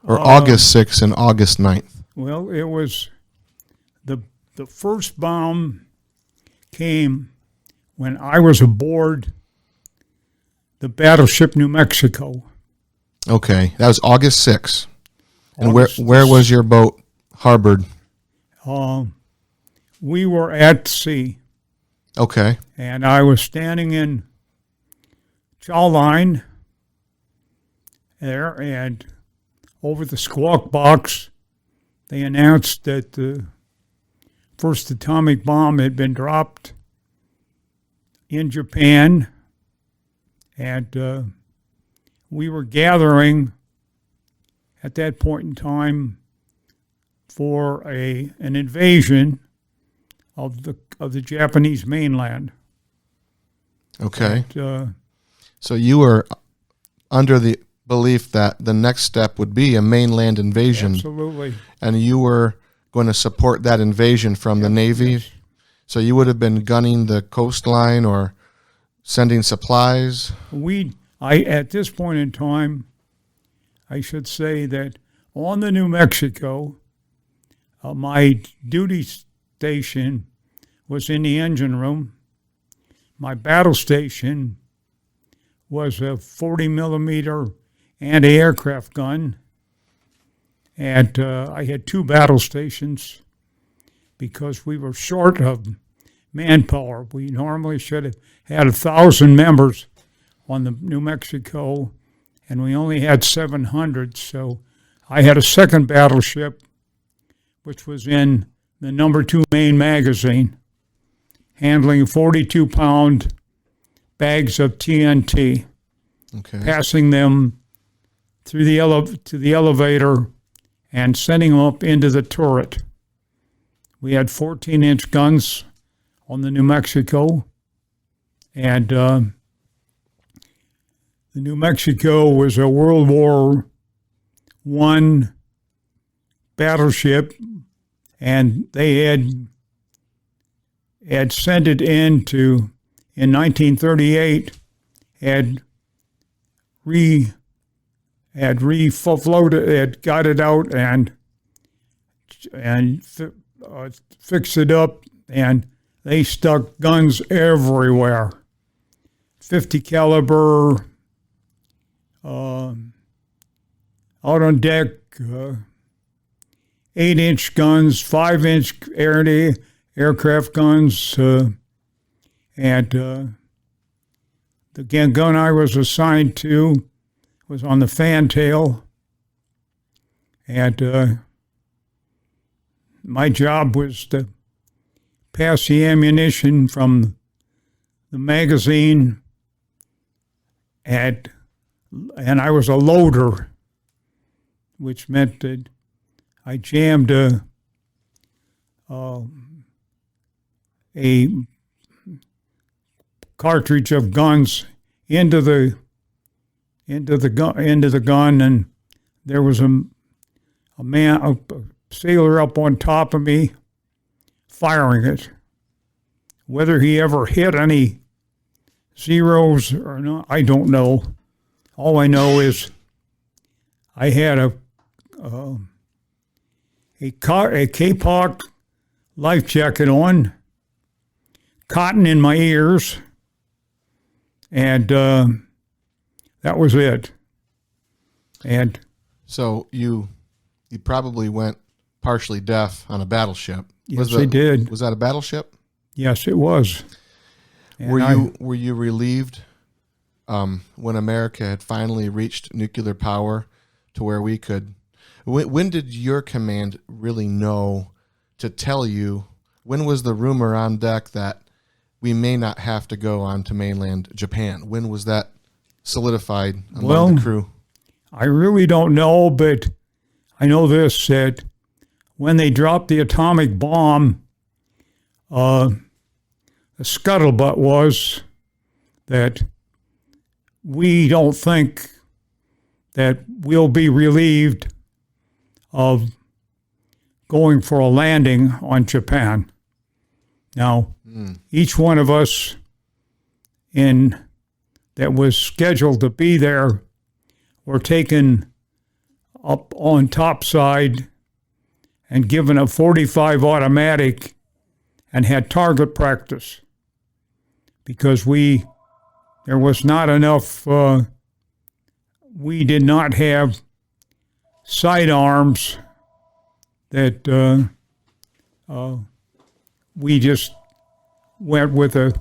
Or August 6th and August 9th? Well, it was the first bomb came when I was aboard the battleship New Mexico. Okay, that was August 6th. And August where was your boat harbored? We were at sea. Okay. And I was standing in chow line there, and over the squawk box, they announced that the first atomic bomb had been dropped in Japan, and we were gathering at that point in time for an invasion of the Japanese mainland. Okay. And, so you were under the belief that the next step would be a mainland invasion. Absolutely. And you were going to support that invasion from the Navy. Yes. So you would have been gunning the coastline or sending supplies? At this point in time, I should say that on the New Mexico, my duty station was in the engine room. My battle station was a 40 millimeter anti-aircraft gun, and I had two battle stations because we were short of manpower. We normally should have had 1,000 members on the New Mexico, and we only had 700, so I had a second battleship, which was in the number 2 main magazine, handling 42-pound bags of TNT, passing them through to the elevator and sending them up into the turret. We had 14-inch guns on the New Mexico, and the New Mexico was a World War I battleship, and they had sent it in 1938, had refloated, had got it out and fixed it up, and they stuck guns everywhere. 50 caliber, out on deck, 8-inch guns, 5-inch aircraft guns, and the gun I was assigned to was on the fantail, and my job was to pass the ammunition from the magazine, and I was a loader, which meant that I jammed a cartridge of guns into the gun, and there was a sailor up on top of me firing it. Whether he ever hit any zeros or not, I don't know. All I know is I had a K-Pock life jacket on, cotton in my ears, and that was it. And so you probably went partially deaf on a battleship. Yes, I did. Was that a battleship? Yes, it was. And were you relieved when America had finally reached nuclear power to where we could? When did your command really know to tell you? When was the rumor on deck that we may not have to go on to mainland Japan? When was that solidified among the crew? I really don't know, but I know this, that when they dropped the atomic bomb, the scuttlebutt was that we don't think that we'll be relieved of going for a landing on Japan. Now, each one of us that was scheduled to be there were taken up on top side and given a .45 automatic and had target practice because there was not enough, we did not have sidearms that we just went with a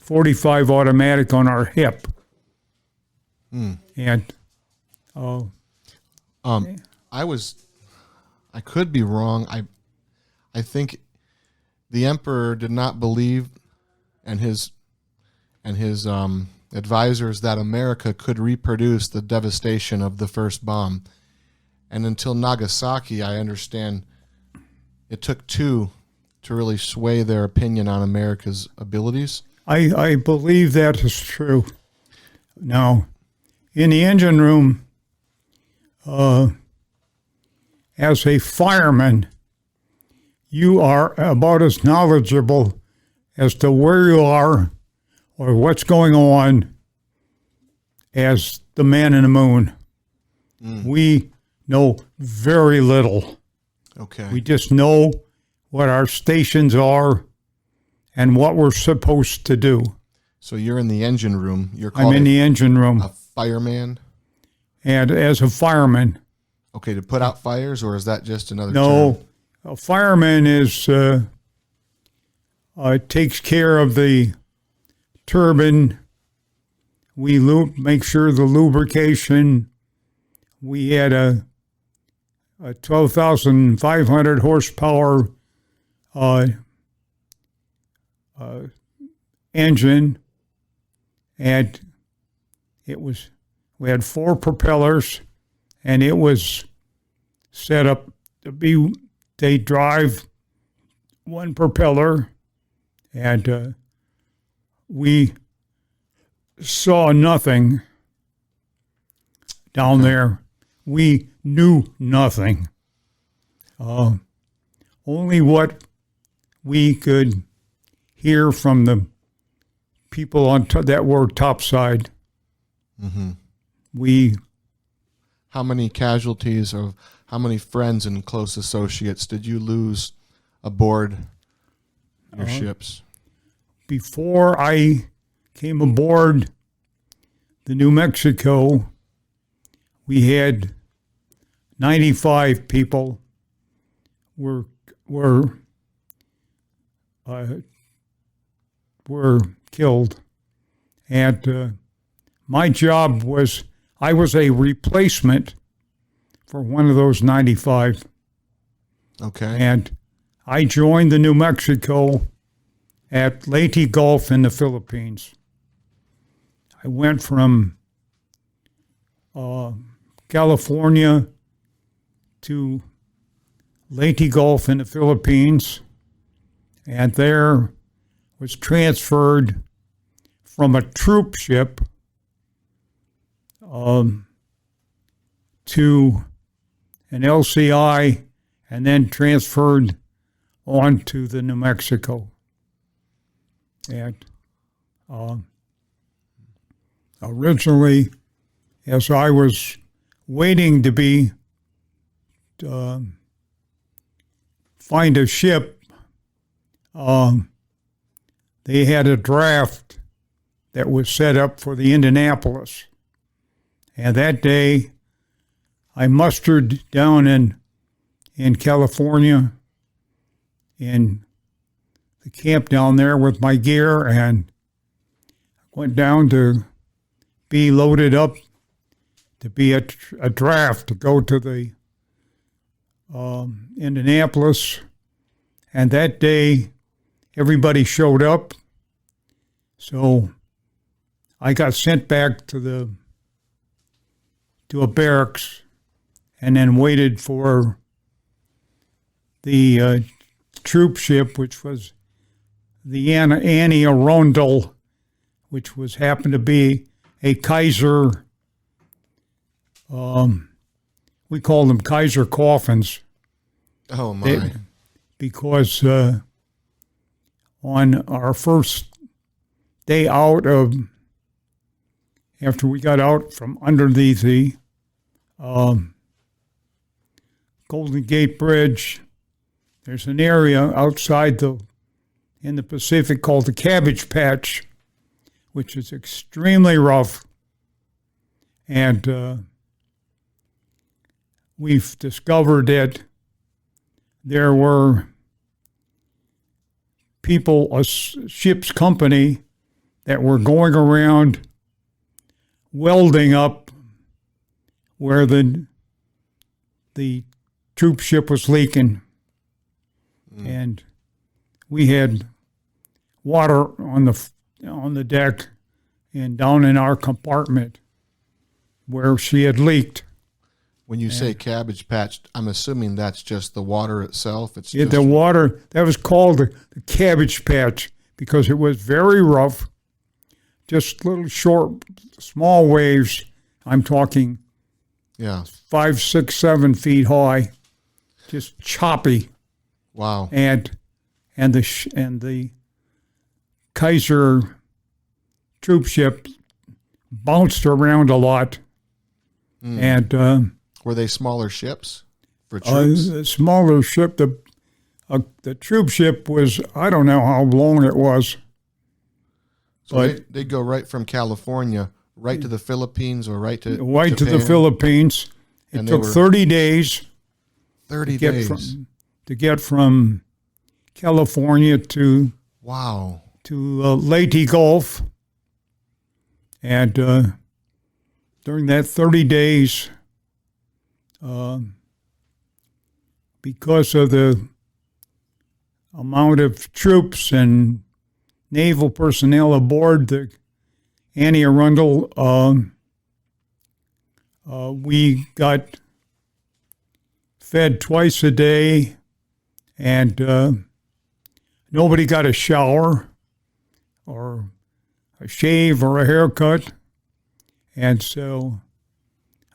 .45 automatic on our hip. And I could be wrong. I think the emperor did not believe, and his advisors, that America could reproduce the devastation of the first bomb. And until Nagasaki, I understand it took two to really sway their opinion on America's abilities. I believe that is true. Now, in the engine room, as a fireman, you are about as knowledgeable as to where you are or what's going on as the man in the moon. We know very little. Okay. We just know what our stations are and what we're supposed to do. So you're in the engine room. You're called I'm in the engine room. a fireman? And as a fireman, Okay, to put out fires, or is that just another no, term? a fireman takes care of the turbine. We make sure the lubrication. We had a 12,500 horsepower engine, and we had 4 propellers, and it was set up to be, they drive one propeller, and we saw nothing down there. We knew nothing. Only what we could hear from the people that were topside. How many casualties or how many friends and close associates did you lose aboard your ships? Before I came aboard the New Mexico, we had 95 people were killed, and my job was, I was a replacement for one of those 95. Okay. And I joined the New Mexico at Leyte Gulf in the Philippines. I went from California to Leyte Gulf in the Philippines, and there was transferred from a troop ship to an LCI, and then transferred on to the New Mexico. And originally, as I was waiting to find a ship, they had a draft that was set up for the Indianapolis. And that day, I mustered down in California, in the camp down there with my gear, and went down to be loaded up to be a draft to go to the Indianapolis. And that day, everybody showed up, so I got sent back to a barracks, and then waited for the troop ship, which was the Annie Arundel, which happened to be a Kaiser. We called them Kaiser coffins. Oh my! Because on our first day out after we got out from underneath the Golden Gate Bridge. There's an area outside in the Pacific called the Cabbage Patch, which is extremely rough. And we've discovered that there were people, a ship's company, that were going around welding up where the troop ship was leaking. And we had water on the deck and down in our compartment where she had leaked. When you say Cabbage Patch, I'm assuming that's just the water itself. It's the water, that was called the Cabbage Patch because it was very rough, just little short, small waves. I'm talking 5, 6, 7 feet high, just choppy. Wow. And the Kaiser troop ship bounced around a lot. And were they smaller ships for troops? The smaller ship, the troop ship was, I don't know how long it was. So but they go right from California right to the Philippines or right to Japan? To the Philippines. It took 30 days. 30 days. To get from California to Leyte Gulf. And during that 30 days, because of the amount of troops and naval personnel aboard the Annie Arundel, we got fed twice a day, and nobody got a shower or a shave or a haircut. And so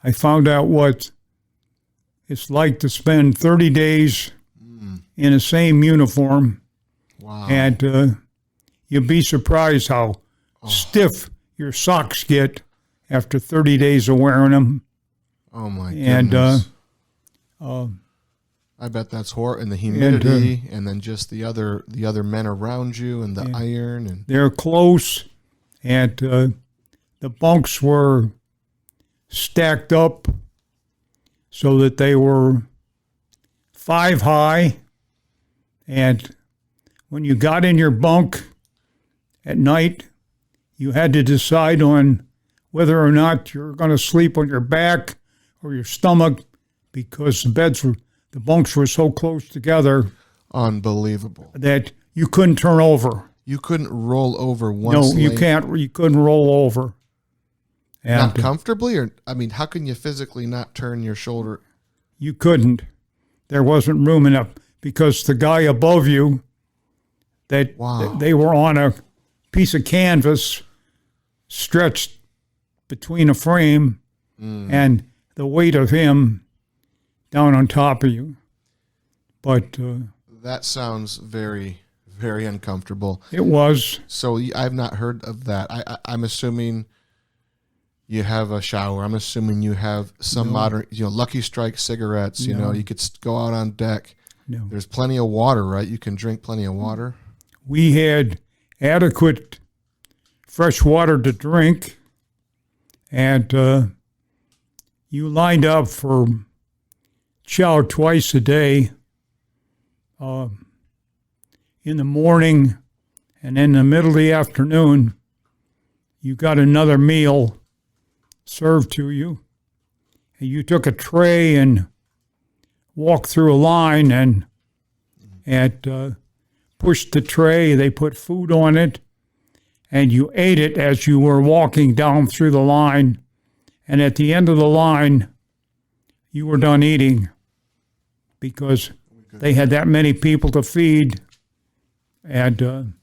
I found out what it's like to spend 30 days in the same uniform. Wow. And you'd be surprised how stiff your socks get after 30 days of wearing them. Oh, my goodness. And I bet that's horrible. And the humidity, and then just the other men around you, and the iron. And they're close, and the bunks were stacked up so that they were 5 high. And when you got in your bunk at night, you had to decide on whether or not you're going to sleep on your back or your stomach, because the bunks were so close together. Unbelievable. That you couldn't turn over. You couldn't roll over once. No, you can't. You couldn't roll over. And not comfortably, or I mean, how can you physically not turn your shoulder? You couldn't. There wasn't room enough because the guy above you, they were on a piece of canvas stretched between a frame and the weight of him down on top of you. But that sounds very, very uncomfortable. It was. So I've not heard of that. I'm assuming you have a shower. I'm assuming you have some modern, Lucky Strike cigarettes. You could go out on deck. No. There's plenty of water, right? You can drink plenty of water. We had adequate fresh water to drink, and you lined up for chow twice a day, in the morning and in the middle of the afternoon. You got another meal served to you, and you took a tray and walked through a line and pushed the tray. They put food on it, and you ate it as you were walking down through the line. And at the end of the line, you were done eating because they had that many people to feed. And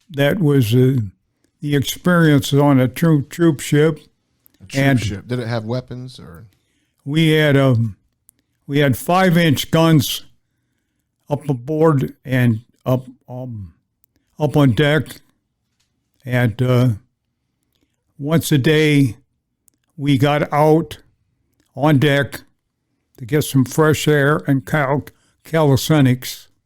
that was the experience on a troop ship. A troop ship. Did it have weapons or? We had 5-inch guns up aboard and up on deck, and once a day we got out on deck to get some fresh air and calisthenics.